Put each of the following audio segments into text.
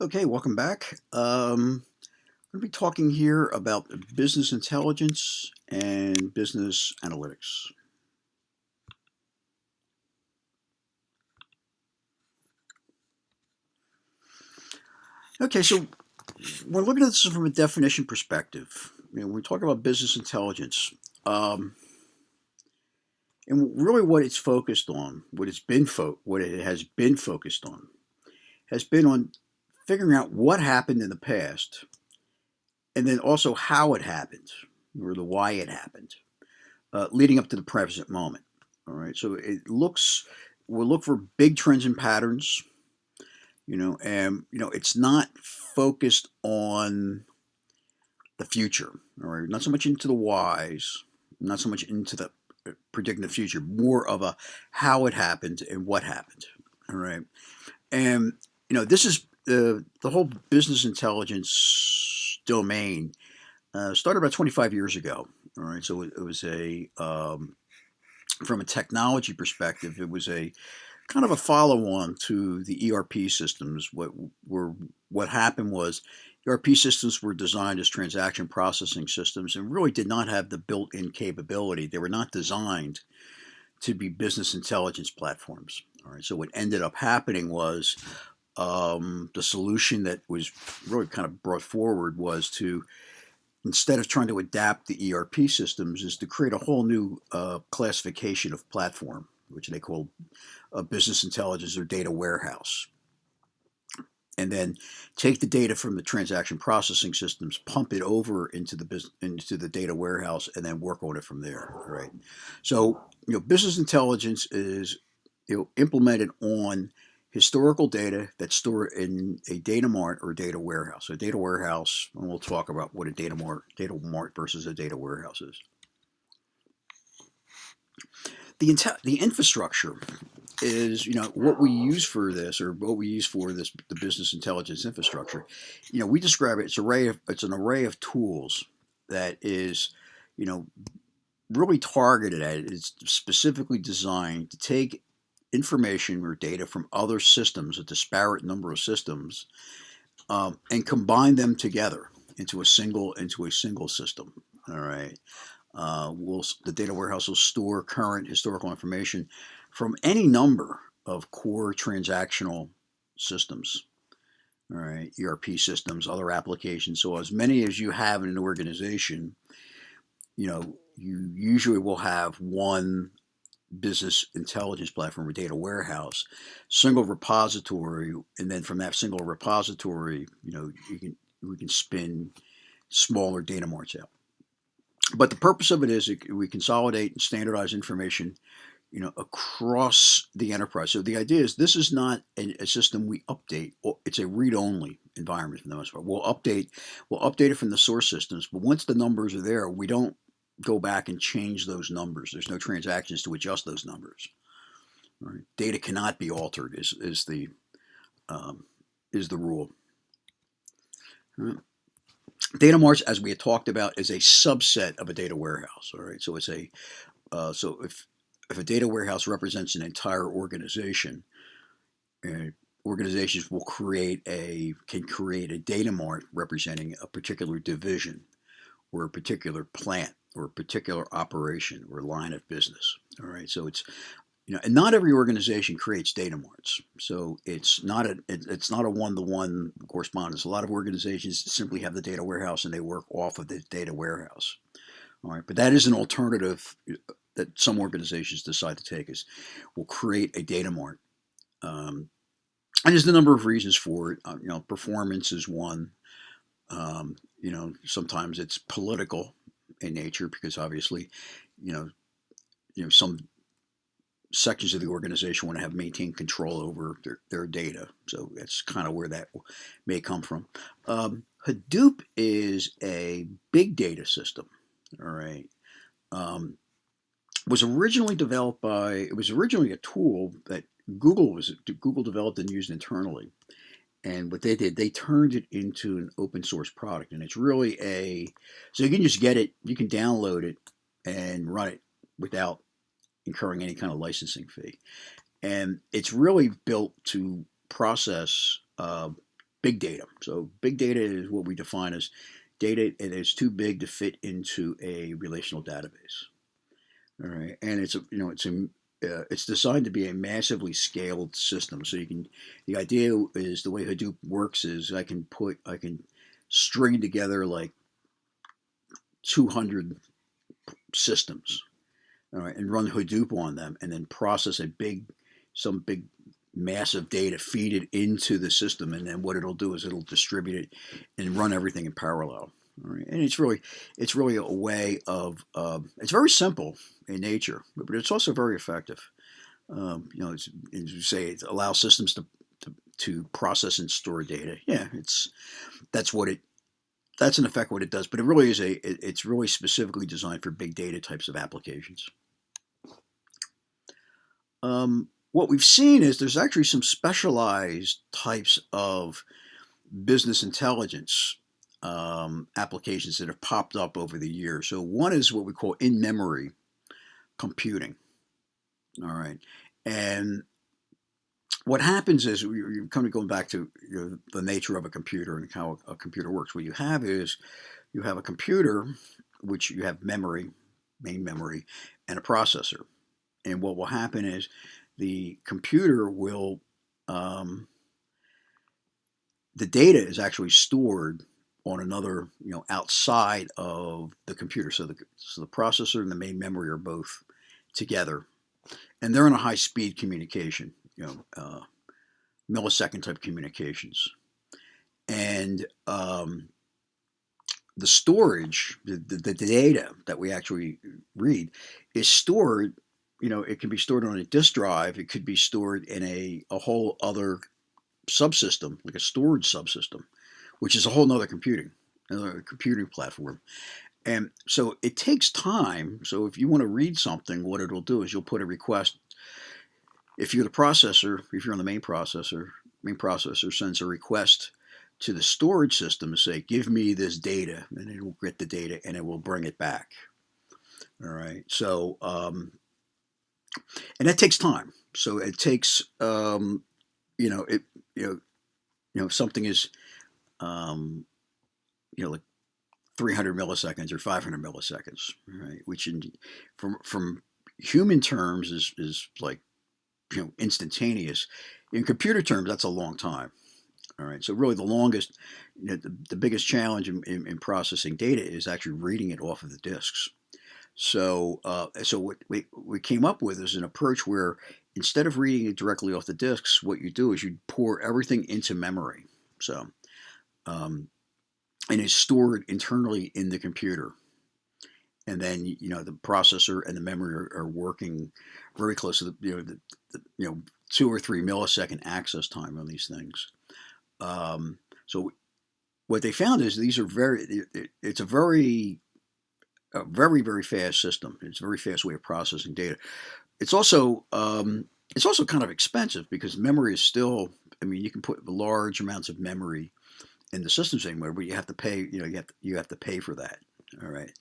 Okay, welcome back. I'm going to be talking here about business intelligence and business analytics. Okay, so we're looking at this from a definition perspective. When we talk about business intelligence, um, and really what it's focused on, what it has been focused on, has been on figuring out what happened in the past, and then also how it happened, or the why it happened, leading up to the present moment. All right, so we'll look for big trends and patterns, and it's not focused on the future. All right, not so much into the whys, not so much into the predicting the future, more of a how it happened and what happened. All right, and this is the whole business intelligence domain started about 25 years ago. All right, so it was a from a technology perspective, it was a kind of a follow-on to the ERP systems. What happened was ERP systems were designed as transaction processing systems and really did not have the built-in capability. They were not designed to be business intelligence platforms. All right, so what ended up happening was the solution that was really kind of brought forward was to, instead of trying to adapt the ERP systems, is to create a whole new classification of platform, which they call a business intelligence or data warehouse. And then take the data from the transaction processing systems, pump it over into the data warehouse, and then work on it from there. Right. So business intelligence is implemented on historical data that's stored in a data mart or data warehouse. So a data warehouse, and we'll talk about what a data mart versus a data warehouse is. The infrastructure is what we use for this, or what we use for this, the business intelligence infrastructure. We describe it, it's an array of tools that is you know really targeted at it. It's specifically designed to take information or data from other systems, a disparate number of systems, and combine them together into a single system. All right. The data warehouse will store current historical information from any number of core transactional systems. All right, ERP systems, other applications. So as many as you have in an organization, you usually will have one business intelligence platform or data warehouse, single repository, and then from that single repository, we can spin smaller data marts out. But the purpose of it is we consolidate and standardize information, across the enterprise. So the idea is this is not a system we update. It's a read-only environment for the most part. We'll update it from the source systems, but once the numbers are there, we don't go back and change those numbers. There's no transactions to adjust those numbers. Right? Data cannot be altered is the rule. Right? Data marts, as we had talked about, is a subset of a data warehouse. All right, so it's a so if a data warehouse represents an entire organization, organizations can create a data mart representing a particular division, or a particular plant, or a particular operation or line of business. All right, so it's and not every organization creates data marts, so it's not a one-to-one correspondence. A lot of organizations simply have the data warehouse and they work off of the data warehouse. All right, but that is an alternative that some organizations decide to take. Is we'll create a data mart, and there's a number of reasons for it. Performance is one. Sometimes it's political in nature because obviously, some sections of the organization want to have maintained control over their data. So that's kind of where that may come from. Hadoop is a big data system. All right. It was originally a tool that Google developed and used internally. And what they did, they turned it into an open source product. And it's really so you can just get it, you can download it and run it without incurring any kind of licensing fee. And it's really built to process big data. So big data is what we define as data that is too big to fit into a relational database. All right, and it's designed to be a massively scaled system. So you can the idea is the way Hadoop works is I can string together like 200 systems, all right, and run Hadoop on them, and then process some big massive data, feed it into the system, and then what it'll do is it'll distribute it and run everything in parallel. All right, and it's really a way of it's very simple in nature, but it's also very effective. As you say, it allows systems to process and store data. Yeah, that's what it that's in effect what it does. But it's really specifically designed for big data types of applications. What we've seen is there's actually some specialized types of business intelligence applications that have popped up over the years. So one is what we call in-memory computing. All right, and what happens is you're kind of going back to the nature of a computer and how a computer works. What you have is you have a computer, which you have memory, main memory, and a processor. And what will happen is the computer will the data is actually stored on another, outside of the computer. So the processor and the main memory are both together, and they're in a high speed communication, millisecond type communications, and the storage, the data that we actually read, is stored. It can be stored on a disk drive. It could be stored in a whole other subsystem, like a storage subsystem, which is a whole nother another computing platform. And so it takes time. So if you want to read something, what it'll do is you'll put a request. If you're the processor, if you're on the main processor sends a request to the storage system to say, give me this data, and it will get the data and it will bring it back. All right. So, and that takes time. So it takes, something is, like 300 milliseconds or 500 milliseconds, right? Which from human terms is like, instantaneous. In computer terms, that's a long time. All right. So really, the longest, the biggest challenge in processing data is actually reading it off of the disks. So, what we came up with is an approach where instead of reading it directly off the disks, what you do is you pour everything into memory. So, and it's stored internally in the computer. And then the processor and the memory are working very close to the 2 or 3 millisecond access time on these things. So what they found is these are it's a very very fast system. It's a very fast way of processing data. It's also kind of expensive because memory is still. I mean, you can put large amounts of memory in the systems anywhere, but you have to pay. You have to pay for that. All right.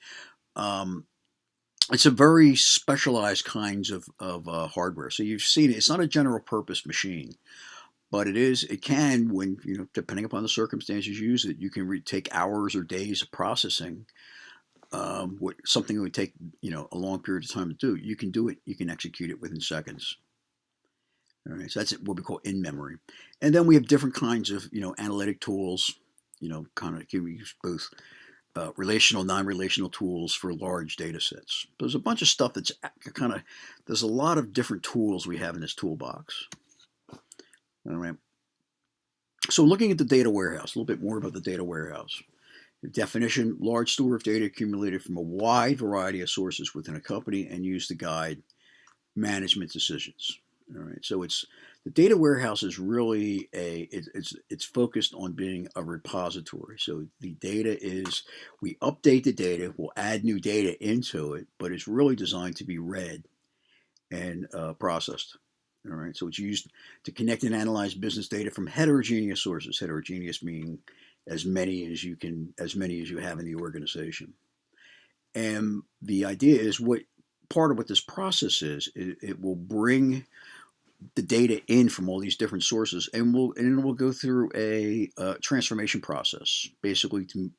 It's a very specialized kinds of hardware. So you've seen it. It's not a general purpose machine, but it can, when, depending upon the circumstances you use it, you can take hours or days of processing. Something that would take, a long period of time to do. You can do it. You can execute it within seconds. All right. So that's what we call in memory. And then we have different kinds of, analytic tools, kind of can we use both relational, non-relational tools for large data sets. There's a bunch of stuff there's a lot of different tools we have in this toolbox. All right. So looking at the data warehouse, a little bit more about the data warehouse. The definition: large store of data accumulated from a wide variety of sources within a company and used to guide management decisions. All right. So the data warehouse is really it's focused on being a repository. So the data we update the data, we'll add new data into it, but it's really designed to be read and processed. All right. So it's used to connect and analyze business data from heterogeneous sources. Heterogeneous meaning as many as you have in the organization. And the idea is part of what this process is, it will bring the data in from all these different sources, and we'll go through a transformation process, basically to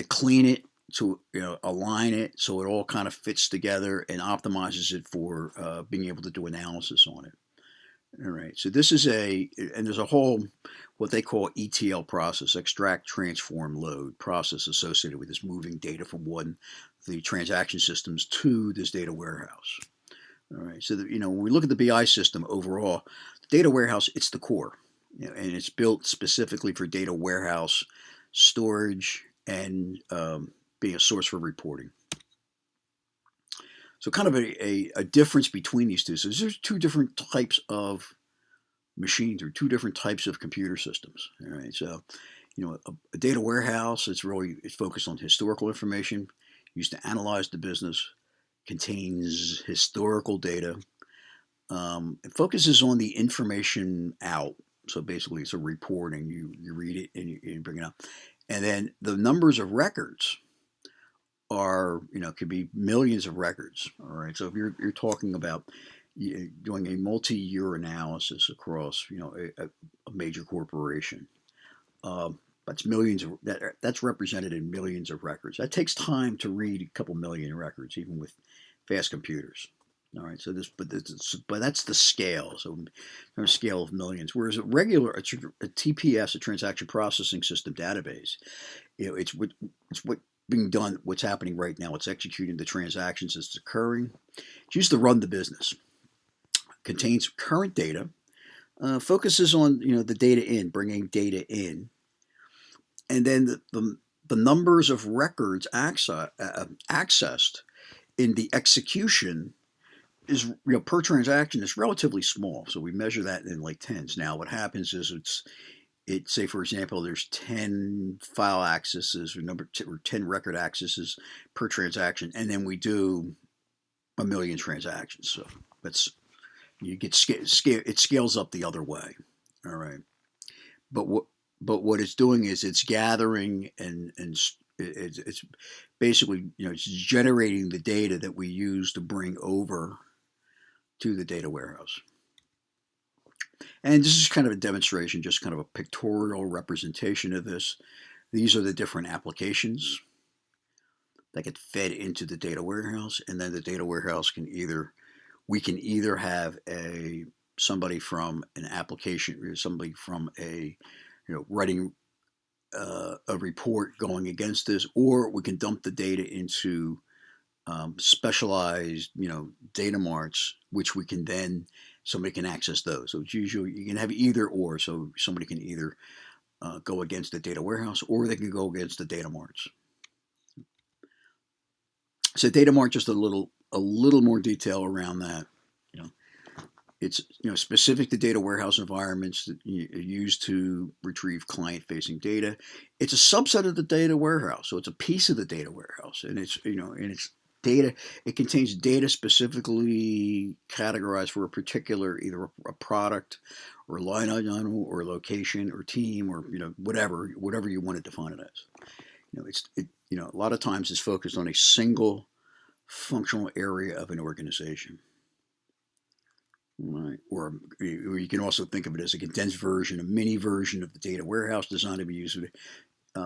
clean it, to align it so it all kind of fits together and optimizes it for being able to do analysis on it. All right, so this is and there's a whole what they call ETL process, extract, transform, load process associated with this moving data from the transaction systems to this data warehouse. All right, so when we look at the BI system overall, the data warehouse, it's the core, and it's built specifically for data warehouse storage and being a source for reporting. So kind of a difference between these two. So there's two different types of machines or two different types of computer systems. All right, so a data warehouse, it's focused on historical information used to analyze the business, contains historical data. It focuses on the information out. So basically, it's a reporting. You read it and you bring it up, and then the numbers of records are could be millions of records. All right, so if you're talking about doing a multi-year analysis across a major corporation, that's that's represented in millions of records. That takes time to read a couple million records, even with fast computers. All right, so but that's the scale. So a scale of millions. Whereas a TPS, a transaction processing system database, it's what being done. What's happening right now? It's executing the transactions as it's occurring. It's used to run the business. Contains current data. Focuses on the data in, bringing data in, and then the numbers of records accessed in the execution is per transaction is relatively small. So we measure that in like tens. Now what happens is say for example there's 10 file accesses or 10 record accesses per transaction, and then we do a million transactions. So that's it scales up the other way. All right, but what it's doing is it's gathering and it's basically it's generating the data that we use to bring over to the data warehouse. And this is kind of a demonstration, just kind of a pictorial representation of this. These are the different applications that get fed into the data warehouse, and then the data warehouse we can either have somebody from an application or somebody from writing a report going against this, or we can dump the data into specialized, data marts, which somebody can access those. So it's usually you can have either or. So somebody can either go against the data warehouse, or they can go against the data marts. So data mart, just a little more detail around that. It's specific to data warehouse environments that are used to retrieve client-facing data. It's a subset of the data warehouse, so it's a piece of the data warehouse, and it's data. It contains data specifically categorized for a particular either a product or line item or location or team or whatever you want to define it as. A lot of times it's focused on a single functional area of an organization. Right. Or you can also think of it as a condensed version, a mini version of the data warehouse designed to be used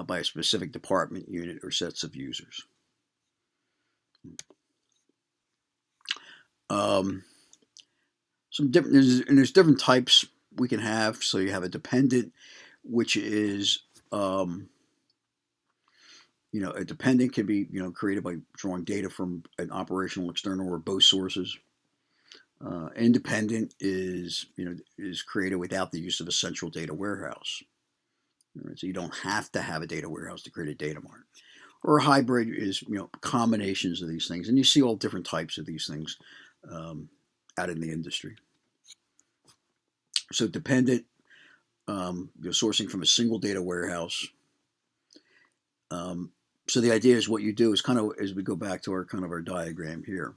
by a specific department, unit, or sets of users. There's different types we can have. So you have a dependent, which is a dependent can be created by drawing data from an operational, external, or both sources. Independent is created without the use of a central data warehouse. Right? So you don't have to have a data warehouse to create a data mart. Or a hybrid is combinations of these things, and you see all different types of these things out in the industry. So dependent, sourcing from a single data warehouse. So the idea is what you do is kind of as we go back to our diagram here.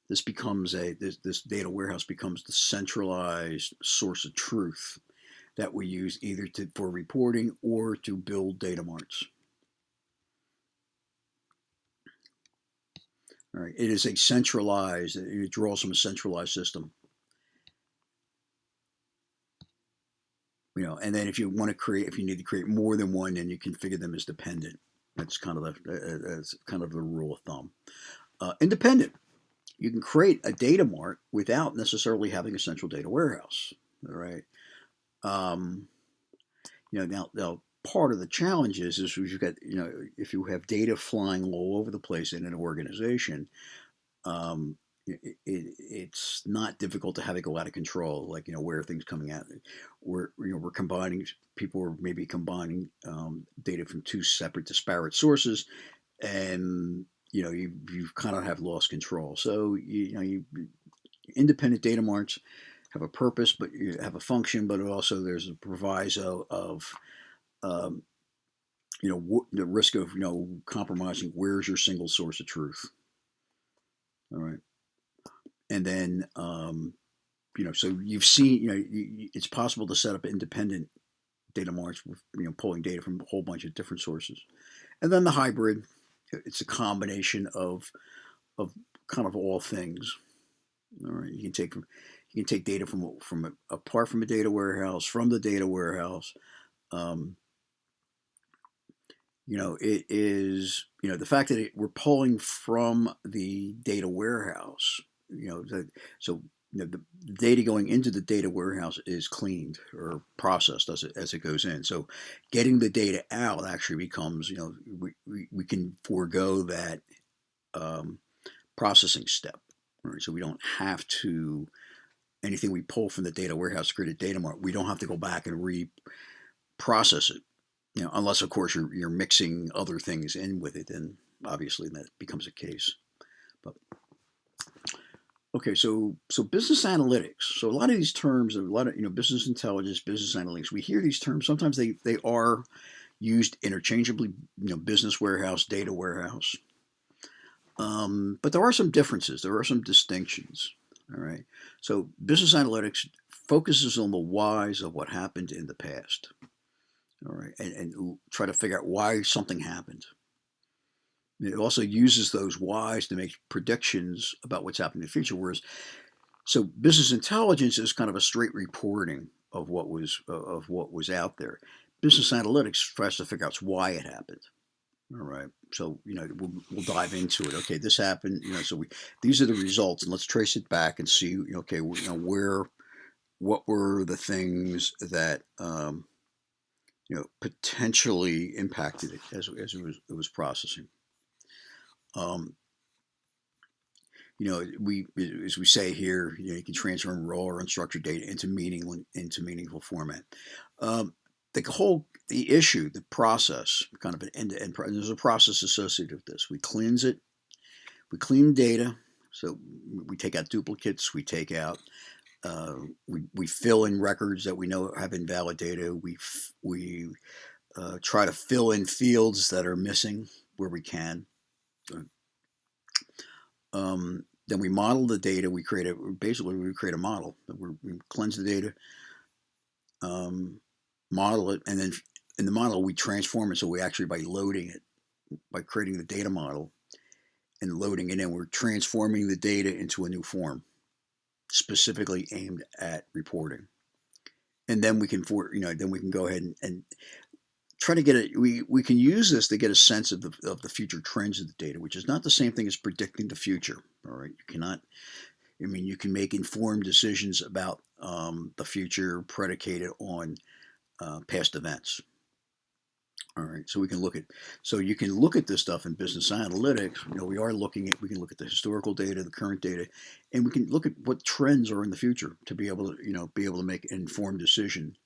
This becomes this data warehouse becomes the centralized source of truth that we use either for reporting or to build data marts. All right, it is it draws from a centralized system. And then if you want to create, if you need to create more than one, then you configure them as dependent. That's kind of the rule of thumb. Independent. You can create a data mart without necessarily having a central data warehouse. All right. Um, now part of the challenge is you've got, if you have data flying all over the place in an organization, um, it's not difficult to have it go out of control. Like, where are things coming out? We're combining. People are maybe combining data from two separate, disparate sources, and you kind of have lost control. So independent data marts have a purpose, but you have a function, but also there's a proviso of um, the risk of compromising where's your single source of truth. All right, and then so you've seen it's possible to set up independent data marts with pulling data from a whole bunch of different sources, and then the hybrid, it's a combination of kind of all things. All right, you can take data from apart from a data warehouse, from the data warehouse. Um, it is the fact that we're pulling from the data warehouse. So the data going into the data warehouse is cleaned or processed as it goes in. So getting the data out actually becomes we can forego that um, processing step. Right? So we don't have to anything we pull from the data warehouse to create a data mart. We don't have to go back and reprocess it. Unless of course you're mixing other things in with it, then obviously that becomes a case. But okay, so business analytics. So a lot of these terms, a lot of business intelligence, business analytics. We hear these terms. Sometimes they are used interchangeably. Business warehouse, data warehouse. But there are some differences. There are some distinctions. All right. So business analytics focuses on the whys of what happened in the past. All right, and try to figure out why something happened. It also uses those whys to make predictions about what's happening in the future. So business intelligence is kind of a straight reporting of what was out there. Business analytics tries to figure out why it happened. All right, so we'll dive into it. Okay, this happened. So these are the results, and let's trace it back and see. Okay, what were the things that potentially impacted it as it was processing. Um, we as we say here, you can transform raw or unstructured data into meaningful format. Um, the issue, the process, kind of an end-to-end. There's a process associated with this. We cleanse it. We clean data. So we take out duplicates. We take out. We fill in records that we know have invalid data. We try to fill in fields that are missing where we can. Then we model the data. We create a model. We cleanse the data, model it, and then in the model we transform it. So we actually by loading it, by creating the data model and loading it in, we're transforming the data into a new form, specifically aimed at reporting. And then we can go ahead and try to get it. We can use this to get a sense of the future trends of the data, which is not the same thing as predicting the future. All right, you cannot. I mean, you can make informed decisions about the future predicated on past events. All right, so you can look at this stuff in business analytics. We can look at the historical data, the current data, and we can look at what trends are in the future to be able to make an informed decision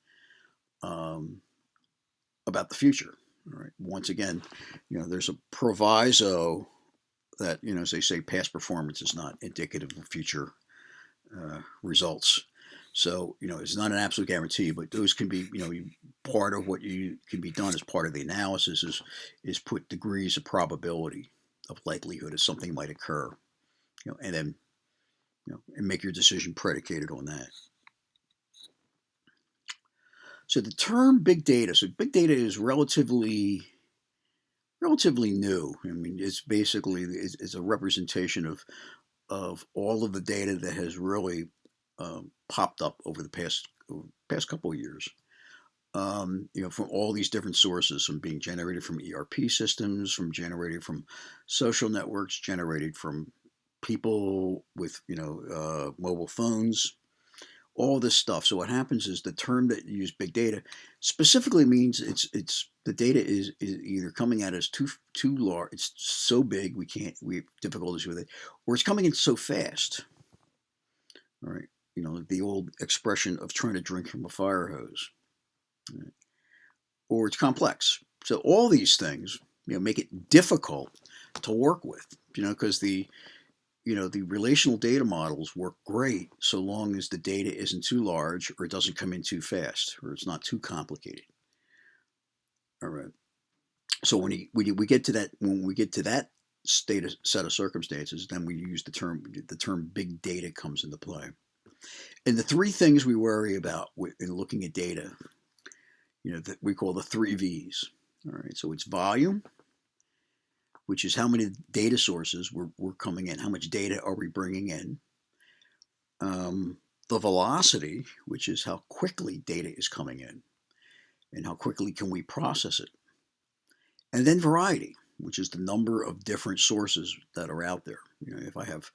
about the future. All right. Once again, there's a proviso that as they say, past performance is not indicative of future results. So it's not an absolute guarantee, but those can be part of what you can be done as part of the analysis is put degrees of probability of likelihood as something might occur, and then and make your decision predicated on that. So the term big data. So big data is relatively new. I mean, it's basically it's a representation of all of the data that has really popped up over the past couple of years. from all these different sources, from being generated from ERP systems, from generated from social networks, generated from people with, mobile phones, all this stuff. So what happens is the term that you use, big data, specifically means it's the data is either coming at us too large, it's so big we have difficulties with it, or it's coming in so fast. All right, the old expression of trying to drink from a fire hose, right? Or it's complex. So all these things, make it difficult to work with, because the relational data models work great so long as the data isn't too large, or it doesn't come in too fast, or it's not too complicated. All right. So we get to that, when we get to that set of circumstances, then we use the term big data comes into play. And the three things we worry about in looking at data, that we call the three V's. All right. So it's volume, which is how many data sources we're coming in, how much data are we bringing in. The velocity, which is how quickly data is coming in and how quickly can we process it. And then variety, which is the number of different sources that are out there. If I have,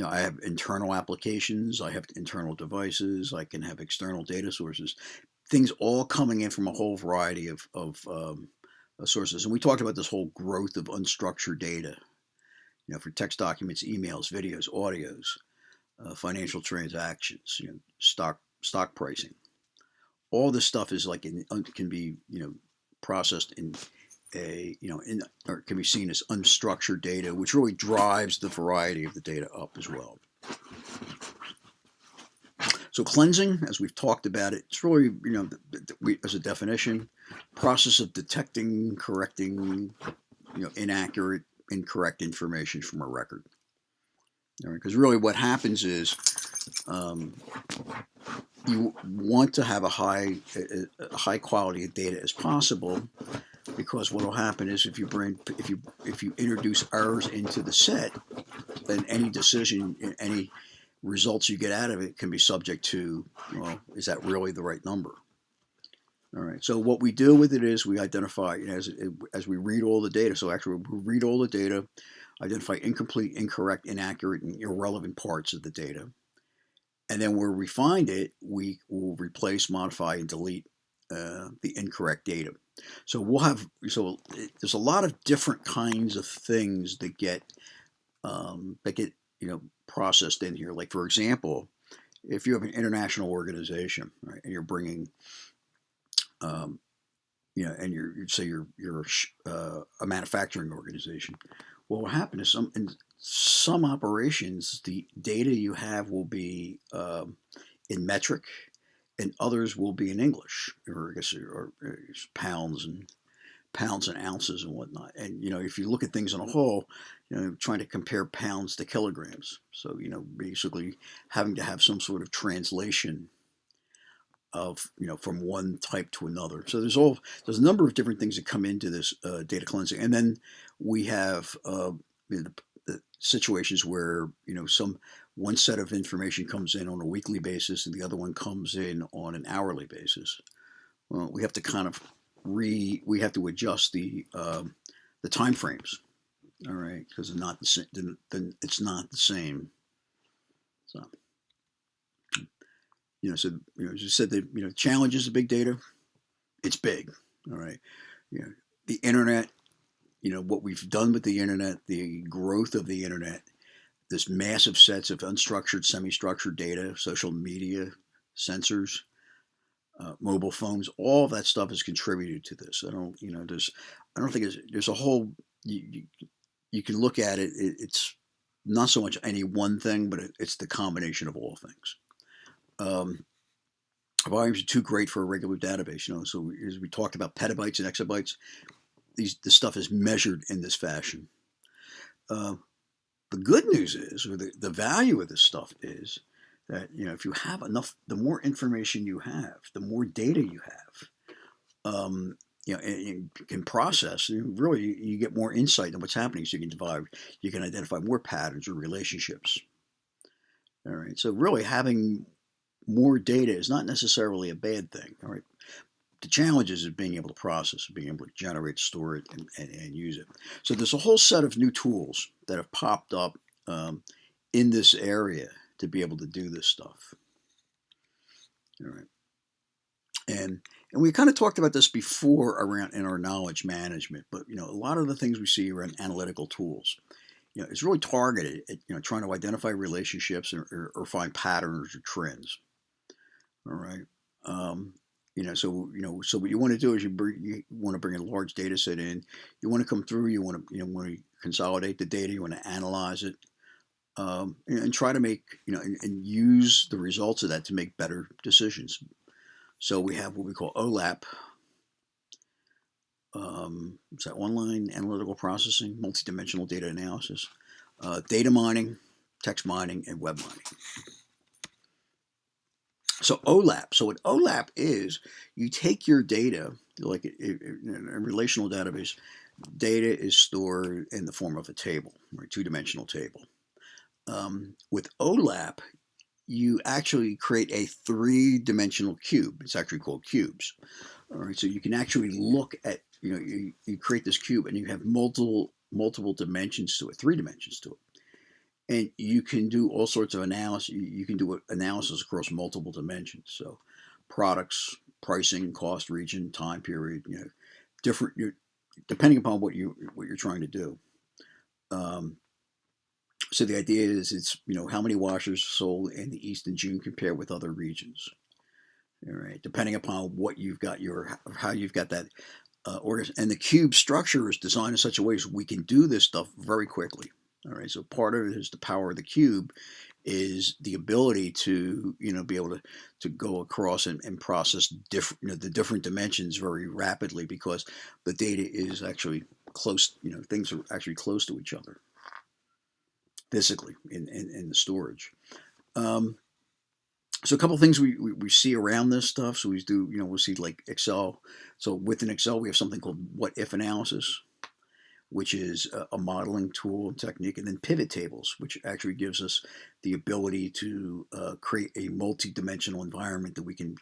I have internal applications, I have internal devices, I can have external data sources, things all coming in from a whole variety of sources. And we talked about this whole growth of unstructured data, for text documents, emails, videos, audios, financial transactions, stock pricing. All this stuff is can be processed in or can be seen as unstructured data, which really drives the variety of the data up as well. So cleansing, as we've talked about it, it's really, as a definition, process of detecting, correcting, inaccurate, incorrect information from a record. All right, because really what happens is you want to have a high quality of data as possible, because what will happen is if you introduce errors into the set, then any decision, any results you get out of it can be subject to, well, is that really the right number? All right. So what we do with it is we identify, as we read all the data. So actually, we read all the data, identify incomplete, incorrect, inaccurate, and irrelevant parts of the data, and then where we find it, we will replace, modify, and delete the incorrect data. So there's a lot of different kinds of things that get processed in here. Like, for example, if you have an international organization, right, and you're bringing and you're a manufacturing organization. What will happen is in some operations, the data you have will be in metric, and others will be in English, or I guess or pounds and ounces and whatnot. And if you look at things on a whole, trying to compare pounds to kilograms. So basically having to have some sort of translation of from one type to another. So there's a number of different things that come into this data cleansing, and then we have the situations where one set of information comes in on a weekly basis and the other one comes in on an hourly basis. Well, we have to we have to adjust the time frames. All right, because it's not the same. Then it's not the same. So. As you said, the challenges of big data, it's big. All right. The internet, what we've done with the internet, the growth of the internet, this massive sets of unstructured, semi-structured data, social media, sensors, mobile phones, all that stuff has contributed to this. I don't think there's a whole, you can look at it, it's not so much any one thing, but it's the combination of all things. Volumes are too great for a regular database, so as we talked about petabytes and exabytes, this stuff is measured in this fashion. The good news is, or the value of this stuff is, that if you have enough, the more information you have, the more data you have, and you can process, really you get more insight on what's happening, so you can identify more patterns or relationships. All right, so really having more data is not necessarily a bad thing. All right. The challenge is being able to process, being able to generate, store it, and use it. So there's a whole set of new tools that have popped up in this area to be able to do this stuff. All right. And and we kind of talked about this before around in our knowledge management, but a lot of the things we see around analytical tools, it's really targeted at trying to identify relationships or find patterns or trends. All right. Um, so what you want to do is you want to bring a large data set in. You want to come through. You want to want to consolidate the data. You want to analyze it, and try to make and use the results of that to make better decisions. So we have what we call OLAP. Is that online analytical processing, multidimensional data analysis, data mining, text mining, and web mining. So OLAP. So what OLAP is, you take your data, like in a relational database, data is stored in the form of a table, or a two-dimensional table. With OLAP, you actually create a three-dimensional cube. It's actually called cubes. All right, so you can actually look at, you create this cube and you have multiple dimensions to it, 3 dimensions to it. And you can do all sorts of analysis. You can do analysis across multiple dimensions. So products, pricing, cost, region, time period, different, depending upon what you're trying to do. So the idea is it's how many washers sold in the East in June compared with other regions. All right, depending upon what you've got how you've got that and the cube structure is designed in such a way so we can do this stuff very quickly. All right, so part of it is the power of the cube is the ability to be able to go across and process different the different dimensions very rapidly because the data is actually close. Things are actually close to each other physically in the storage. So a couple of things we see around this stuff. So we do, we'll see like Excel. So within Excel, we have something called what if analysis, which is a modeling tool and technique, and then pivot tables, which actually gives us the ability to create a multi-dimensional environment that we can,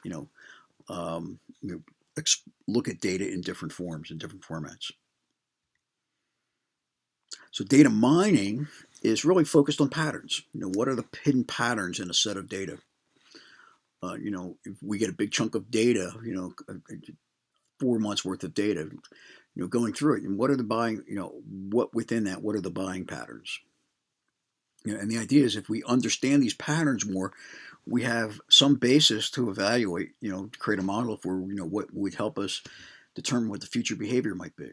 look at data in different forms, in different formats. So data mining is really focused on patterns. What are the hidden patterns in a set of data? If we get a big chunk of data, 4 months worth of data, going through it, and what are the buying, what within that, what are the buying patterns? And the idea is if we understand these patterns more, we have some basis to evaluate, to create a model for, what would help us determine what the future behavior might be.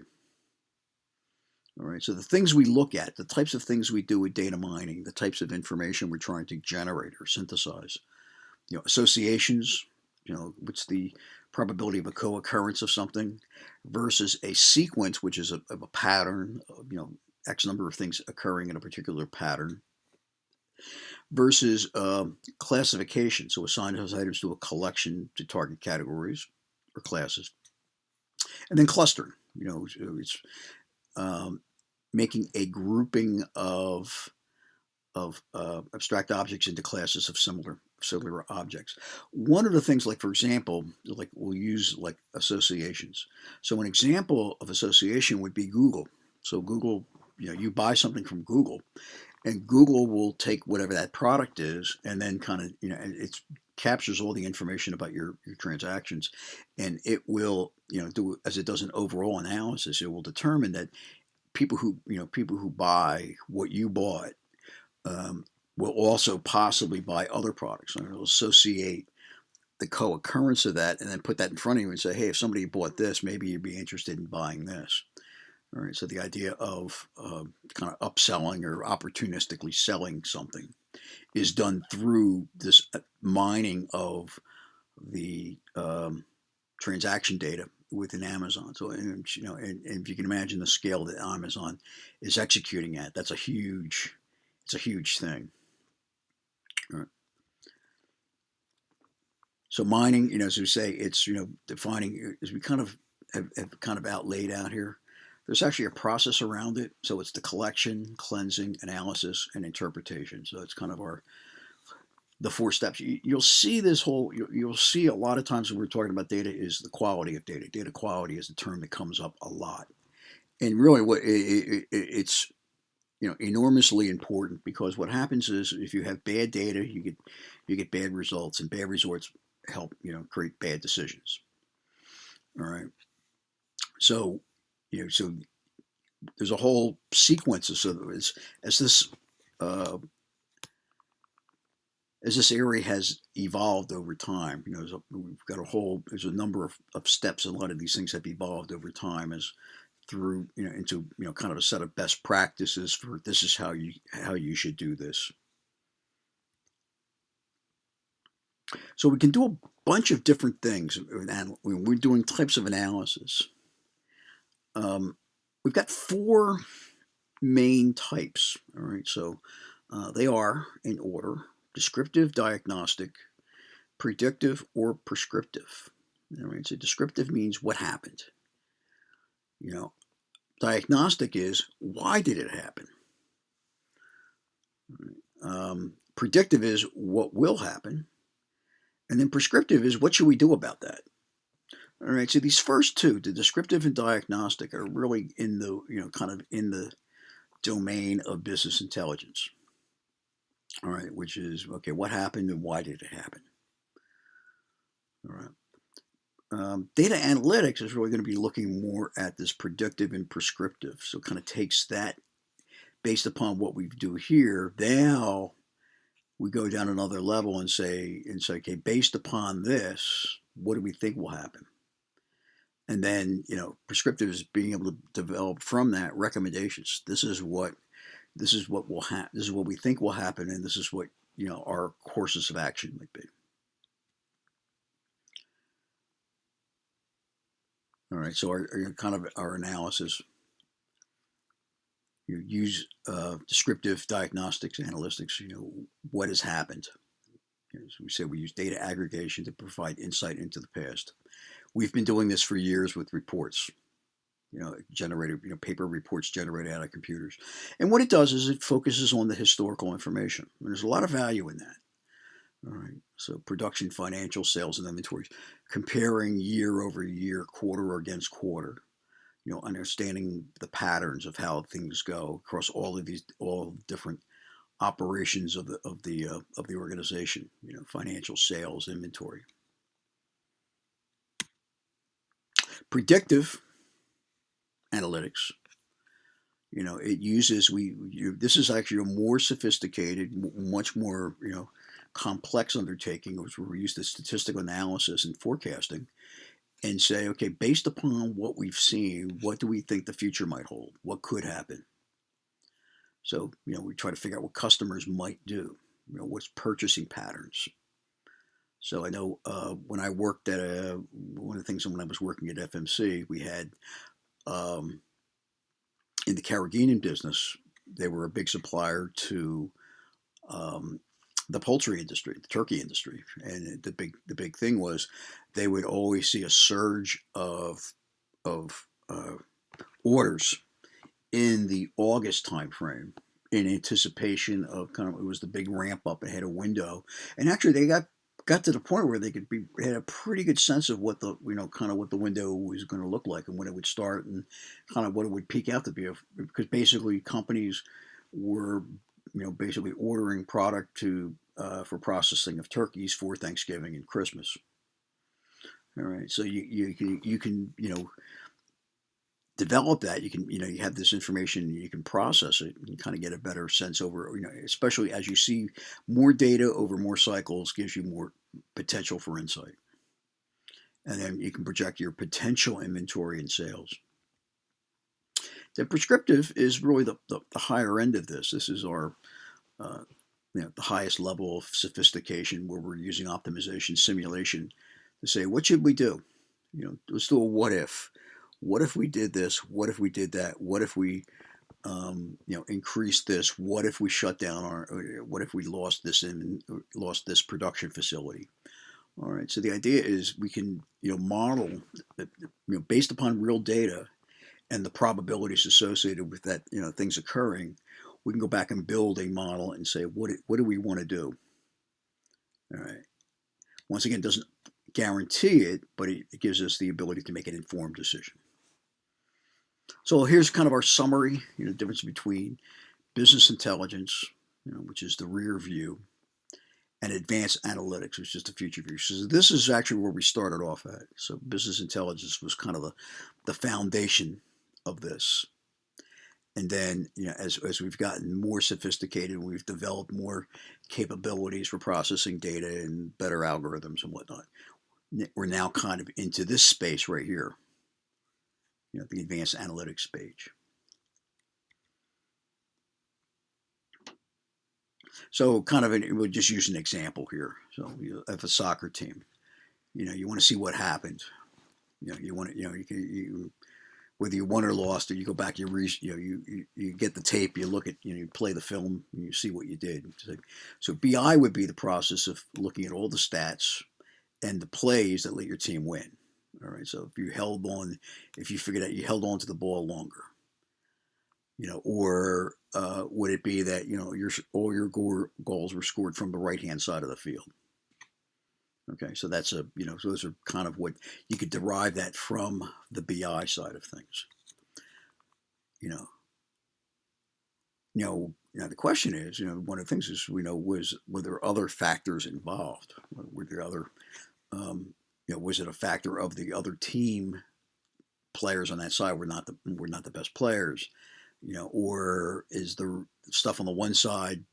All right, so the things we look at, the types of things we do with data mining, the types of information we're trying to generate or synthesize, associations, what's the probability of a co-occurrence of something versus a sequence, which is of a pattern of, X number of things occurring in a particular pattern versus classification. So assign those items to a collection to target categories or classes. And then clustering, it's making a grouping of abstract objects into classes of similar objects. One of the things, like for example, like we'll use like associations. So an example of association would be Google. So Google, you buy something from Google, and Google will take whatever that product is, and then kind of it captures all the information about your transactions, and it will do as it does an overall analysis. It will determine that people who buy what you bought will also possibly buy other products, and it'll associate the co-occurrence of that and then put that in front of you and say, hey, if somebody bought this, maybe you'd be interested in buying this. All right, so the idea of kind of upselling or opportunistically selling something is done through this mining of the transaction data within Amazon. So, and if you can imagine the scale that Amazon is executing at, it's a huge thing. All right. So mining, as we say, it's defining, as we kind of have kind of outlaid out here. There's actually a process around it. So it's the collection, cleansing, analysis, and interpretation. So it's kind of our the four steps. You'll see this whole. You'll see a lot of times when we're talking about data is the quality of data. Data quality is the term that comes up a lot, and really, it's enormously important because what happens is if you have bad data, you get bad results, and bad results help create bad decisions. All right, so so there's a whole sequence of as this uh, as this area has evolved over time. We've got there's a number of steps, and a lot of these things have evolved over time as through into kind of a set of best practices for this is how you should do this. So we can do a bunch of different things when we're doing types of analysis. We've got four main types. All right, so they are in order: descriptive, diagnostic, predictive, or prescriptive. All right, so descriptive means what happened. Diagnostic is why did it happen. Predictive is what will happen, and then prescriptive is what should we do about that. All right, so these first two, the descriptive and diagnostic, are really in the kind of in the domain of business intelligence. All right, which is okay, what happened and why did it happen? All right. Data analytics is really going to be looking more at this predictive and prescriptive. So it kind of takes that based upon what we do here. Now we go down another level and say, okay, based upon this, what do we think will happen? And then, prescriptive is being able to develop from that recommendations. This is what will happen. This is what we think will happen, and this is what our courses of action might be. All right, so our analysis, you use descriptive diagnostics, analytics. What has happened. As we said, we use data aggregation to provide insight into the past. We've been doing this for years with reports. Generated, paper reports generated out of computers. And what it does is it focuses on the historical information. And there's a lot of value in that. All right. So production, financial, sales, and inventories, comparing year over year, quarter against quarter. Understanding the patterns of how things go across all different operations of the organization. Financial, sales, inventory. Predictive analytics. It uses this is actually a more sophisticated, much more complex undertaking, which we use the statistical analysis and forecasting, and say, okay, based upon what we've seen, what do we think the future might hold? What could happen? So we try to figure out what customers might do. What's purchasing patterns. So I know when I worked at one of the things when I was working at FMC, we had in the Carrageenan business, they were a big supplier to the poultry industry, the turkey industry, and the big thing was they would always see a surge of orders in the August timeframe in anticipation of it was the big ramp up ahead of window, and actually they got to the point where they had a pretty good sense of what the what the window was going to look like and when it would start and kind of what it would peak out to be, because basically companies were basically ordering product for processing of turkeys for Thanksgiving and Christmas. All right, so you can develop that. You have this information, you can process it and kind of get a better sense over especially as you see more data over more cycles, gives you more potential for insight, and then you can project your potential inventory and sales. The prescriptive is really the higher end of this. This is our the highest level of sophistication, where we're using optimization simulation to say, what should we do? Let's do a what if. What if we did this? What if we did that? What if we increased this? What if we shut down what if we lost this production facility? All right. So the idea is we can model based upon real data and the probabilities associated with that things occurring. We can go back and build a model and say what do we want to do? All right. Once again, it doesn't guarantee it, but it gives us the ability to make an informed decision. So here's kind of our summary, the difference between business intelligence, which is the rear view, and advanced analytics, which is the future view. So this is actually where we started off at. So business intelligence was kind of the foundation of this. And then, as we've gotten more sophisticated, we've developed more capabilities for processing data and better algorithms and whatnot. We're now kind of into this space right here, the advanced analytics page. So we'll just use an example here. So you have a soccer team. You want to see what happened. You want to, you whether you won or lost, or you go back, you get the tape, you look at, you play the film, and you see what you did. So BI would be the process of looking at all the stats and the plays that let your team win. All right. So if you figured out you held on to the ball longer, or would it be that all your goals were scored from the right hand side of the field? Okay, so that's so those are kind of what you could derive that from the BI side of things. Now the question is, one of the things is were there other factors involved? Were there other, was it a factor of the other team players on that side were not the best players? Or is the stuff on the one side,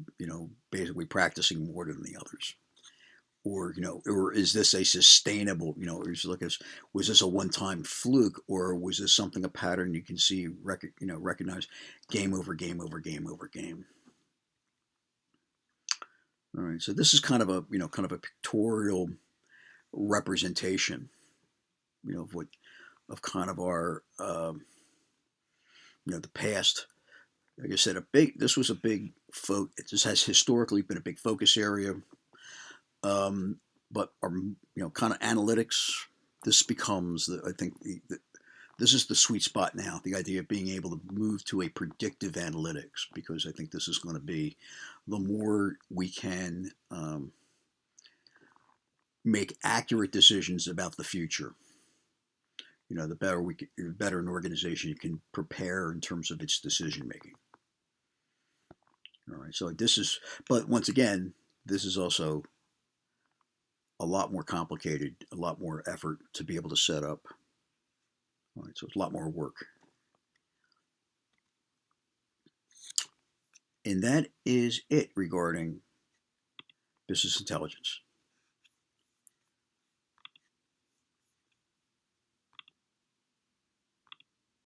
basically practicing more than the others? Or is this a sustainable? Was this a one-time fluke, or was this a pattern you can see, recognize, game over game over game over game? All right, so this is kind of a pictorial representation, of kind of our the past. Like I said, this was a big this has historically been a big focus area. But our, kind of analytics, this becomes this is the sweet spot now. The idea of being able to move to a predictive analytics, because I think this is going to be the more we can make accurate decisions about the future. The better an organization can prepare in terms of its decision making. All right. So but once again, this is also a lot more complicated, a lot more effort to be able to set up. All right, so it's a lot more work. And that is it regarding business intelligence.